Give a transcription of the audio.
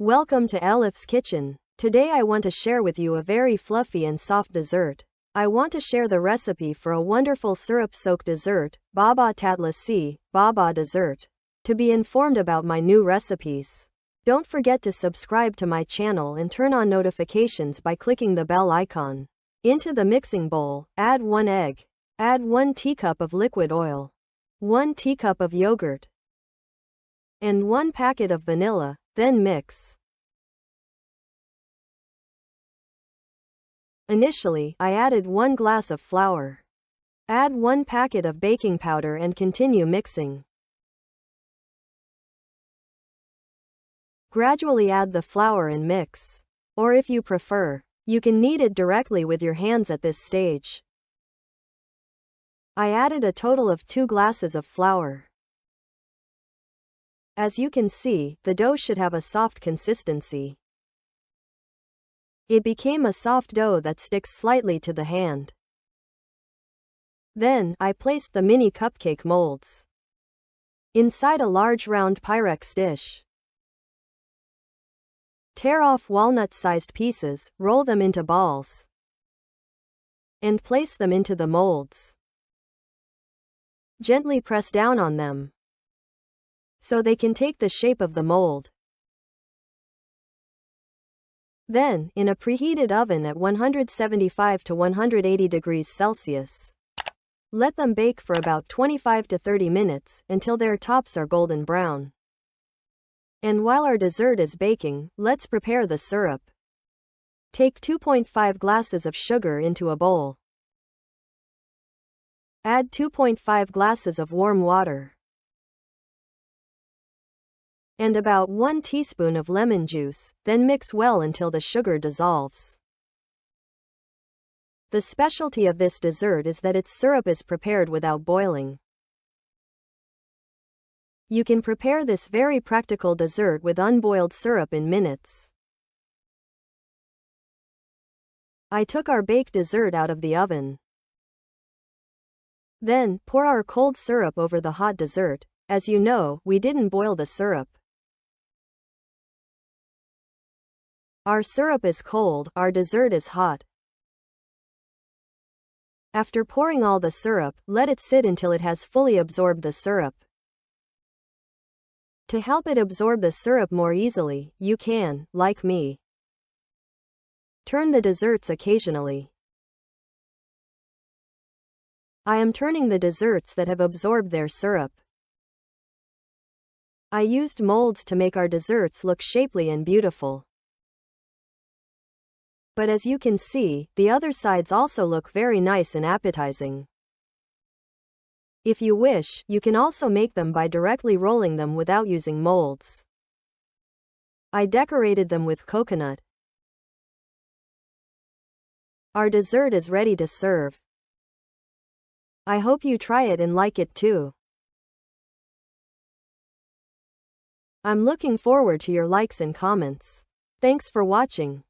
Welcome to Elif's kitchen. Today I want to share with you a very fluffy and soft dessert. I want to share the recipe for a wonderful syrup-soaked dessert, Baba Tatlısı, Baba dessert. To be informed about my new recipes, don't forget to subscribe to my channel and turn on notifications by clicking the bell icon. Into the mixing bowl, add 1 egg. Add 1 teacup of liquid oil, 1 teacup of yogurt, and 1 packet of vanilla, then mix. Initially, I added 1 glass of flour. Add 1 packet of baking powder and continue mixing. Gradually add the flour and mix. Or if you prefer, you can knead it directly with your hands at this stage. I added a total of 2 glasses of flour. As you can see, the dough should have a soft consistency. It became a soft dough that sticks slightly to the hand. Then, I placed the mini cupcake molds inside a large round Pyrex dish. Tear off walnut-sized pieces, roll them into balls, and place them into the molds. Gently press down on them so they can take the shape of the mold. Then, in a preheated oven at 175 to 180 degrees Celsius, let them bake for about 25 to 30 minutes until their tops are golden brown. And while our dessert is baking, let's prepare the syrup. Take 2.5 glasses of sugar into a bowl. Add 2.5 glasses of warm water and about 1 teaspoon of lemon juice, then mix well until the sugar dissolves. The specialty of this dessert is that its syrup is prepared without boiling. You can prepare this very practical dessert with unboiled syrup in minutes. I took our baked dessert out of the oven. Then, pour our cold syrup over the hot dessert. As you know, we didn't boil the syrup. Our syrup is cold, our dessert is hot. After pouring all the syrup, let it sit until it has fully absorbed the syrup. To help it absorb the syrup more easily, you can, like me, turn the desserts occasionally. I am turning the desserts that have absorbed their syrup. I used molds to make our desserts look shapely and beautiful. But as you can see, the other sides also look very nice and appetizing. If you wish, you can also make them by directly rolling them without using molds. I decorated them with coconut. Our dessert is ready to serve. I hope you try it and like it too. I'm looking forward to your likes and comments. Thanks for watching.